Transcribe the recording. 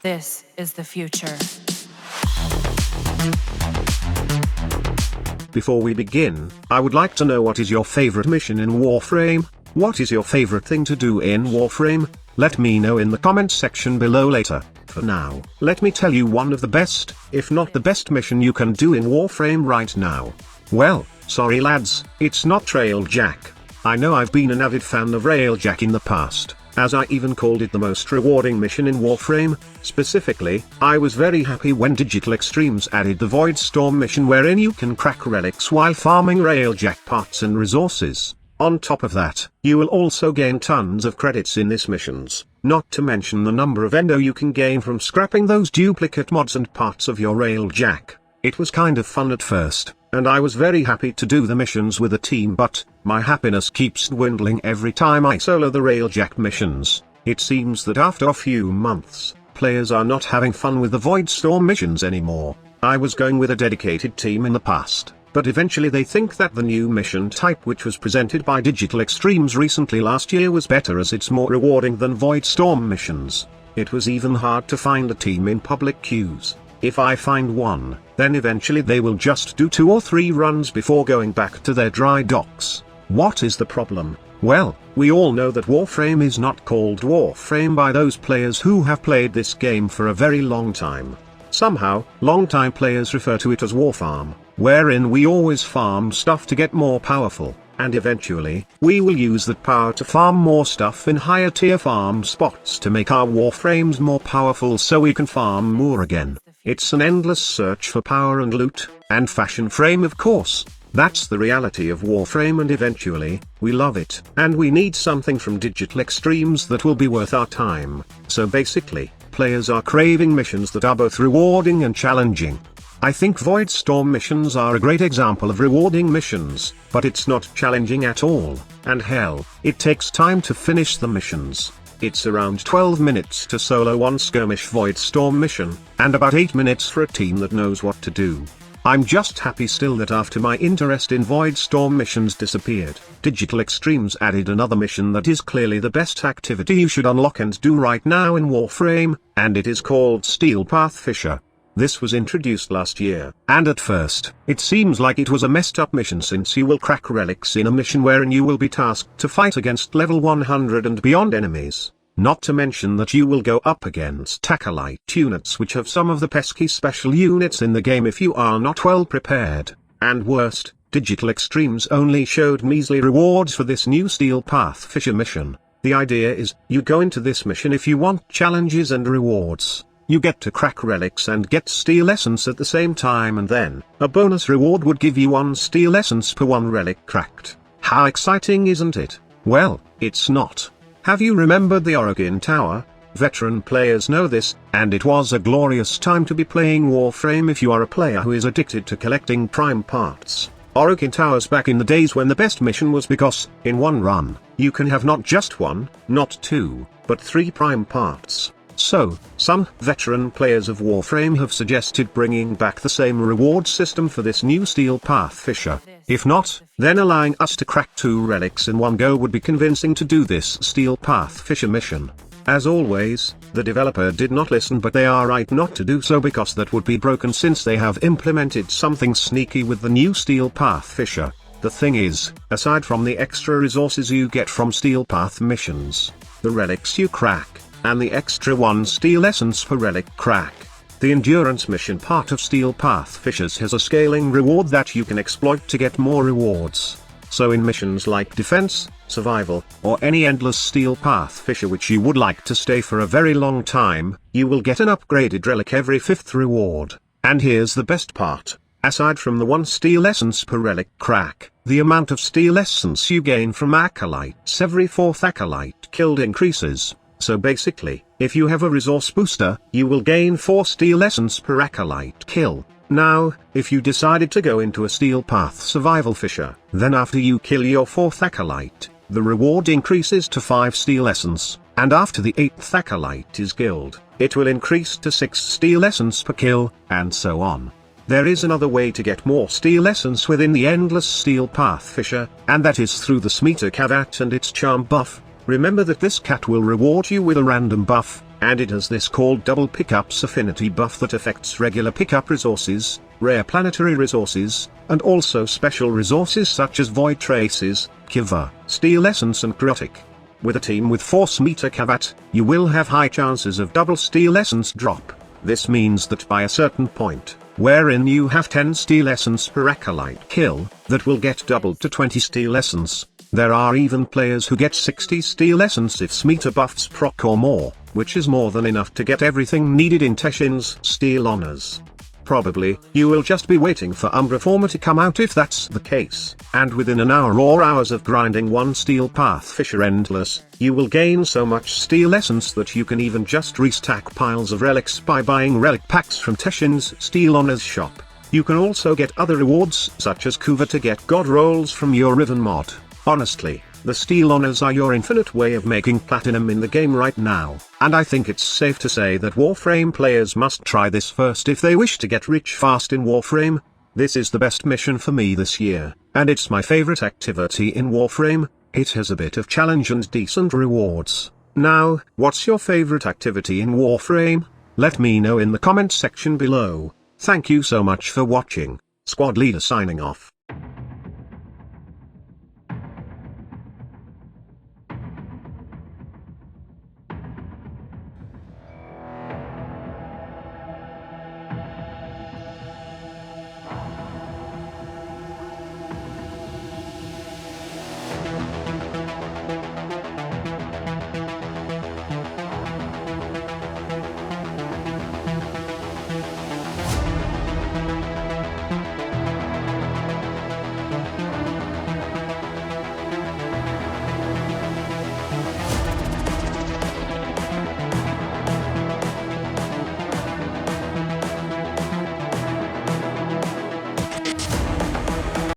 This is the future. Before we begin, I would like to know, what is your favorite mission in Warframe? What is your favorite thing to do in Warframe? Let me know in the comments section below later. For now, let me tell you one of the best, if not the best mission you can do in Warframe right now. Well, sorry lads, it's not Railjack. I know I've been an avid fan of Railjack in the past, as I even called it the most rewarding mission in Warframe. Specifically, I was very happy when Digital Extremes added the Void Storm mission, wherein you can crack relics while farming Railjack parts and resources. On top of that, you will also gain tons of credits in this missions, not to mention the number of endo you can gain from scrapping those duplicate mods and parts of your Railjack. It was kind of fun at first, and I was very happy to do the missions with a team, but my happiness keeps dwindling every time I solo the Railjack missions. It seems that after a few months, players are not having fun with the Void Storm missions anymore. I was going with a dedicated team in the past, but eventually they think that the new mission type which was presented by Digital Extremes recently last year was better, as it's more rewarding than Void Storm missions. It was even hard to find a team in public queues. If I find one, then eventually they will just do 2 or 3 runs before going back to their dry docks. What is the problem? Well, we all know that Warframe is not called Warframe by those players who have played this game for a very long time. Somehow, long-time players refer to it as Warfarm, wherein we always farm stuff to get more powerful, and eventually, we will use that power to farm more stuff in higher tier farm spots to make our Warframes more powerful so we can farm more again. It's an endless search for power and loot, and fashion frame, of course. That's the reality of Warframe, and eventually, we love it. And we need something from Digital Extremes that will be worth our time. So basically, players are craving missions that are both rewarding and challenging. I think Void Storm missions are a great example of rewarding missions, but it's not challenging at all, and hell, it takes time to finish the missions. It's around 12 minutes to solo one skirmish Void Storm mission, and about 8 minutes for a team that knows what to do. I'm just happy still that after my interest in Void Storm missions disappeared, Digital Extremes added another mission that is clearly the best activity you should unlock and do right now in Warframe, and it is called Steel Path Fisher. This was introduced last year, and at first, it seems like it was a messed up mission, since you will crack relics in a mission wherein you will be tasked to fight against level 100 and beyond enemies. Not to mention that you will go up against acolyte units, which have some of the pesky special units in the game if you are not well prepared. And worst, Digital Extremes only showed measly rewards for this new Steel Path Fisher mission. The idea is, you go into this mission if you want challenges and rewards. You get to crack relics and get steel essence at the same time, and then, a bonus reward would give you 1 steel essence per 1 relic cracked. How exciting, isn't it? Well, it's not. Have you remembered the Origin Tower? Veteran players know this, and it was a glorious time to be playing Warframe if you are a player who is addicted to collecting prime parts. Origin Towers back in the days when the best mission was, because, in one run, you can have not just 1, not 2, but 3 prime parts. So, some veteran players of Warframe have suggested bringing back the same reward system for this new Steel Path Fisher. If not, then allowing us to crack 2 relics in one go would be convincing to do this Steel Path Fisher mission. As always, the developer did not listen, but they are right not to do so, because that would be broken, since they have implemented something sneaky with the new Steel Path Fisher. The thing is, aside from the extra resources you get from Steel Path missions, the relics you crack, and the extra 1 steel essence per relic crack, the endurance mission part of Steel Path Fishers has a scaling reward that you can exploit to get more rewards. So in missions like defense, survival, or any endless Steel Path Fisher which you would like to stay for a very long time, you will get an upgraded relic every 5th reward. And here's the best part. Aside from the 1 steel essence per relic crack, the amount of steel essence you gain from acolytes every 4th acolyte killed increases. So basically, if you have a resource booster, you will gain 4 steel essence per acolyte kill. Now, if you decided to go into a Steel Path Survival Fisher, then after you kill your 4th acolyte, the reward increases to 5 steel essence, and after the 8th acolyte is killed, it will increase to 6 steel essence per kill, and so on. There is another way to get more steel essence within the endless Steel Path Fisher, and that is through the Smeeta Cavat and its charm buff. Remember that this cat will reward you with a random buff, and it has this called double pickups affinity buff that affects regular pickup resources, rare planetary resources, and also special resources such as void traces, Kiva, steel essence and cryotic. With a team with force meter Kavat, you will have high chances of double steel essence drop. This means that by a certain point, wherein you have 10 steel essence per acolyte kill, that will get doubled to 20 steel essence. There are even players who get 60 steel essence if Smeeta buffs proc or more, which is more than enough to get everything needed in Teshin's steel honors. Probably, you will just be waiting for Umbra Forma to come out if that's the case, and within an hour or hours of grinding one steel path Fisher Endless, you will gain so much steel essence that you can even just restack piles of relics by buying relic packs from Teshin's Steel Honors shop. You can also get other rewards such as Kuva to get god rolls from your Riven mod. Honestly, the Steel Honors are your infinite way of making platinum in the game right now, and I think it's safe to say that Warframe players must try this first if they wish to get rich fast in Warframe. This is the best mission for me this year, and it's my favorite activity in Warframe. It has a bit of challenge and decent rewards. Now, what's your favorite activity in Warframe? Let me know in the comment section below. Thank you so much for watching. Squad Leader signing off.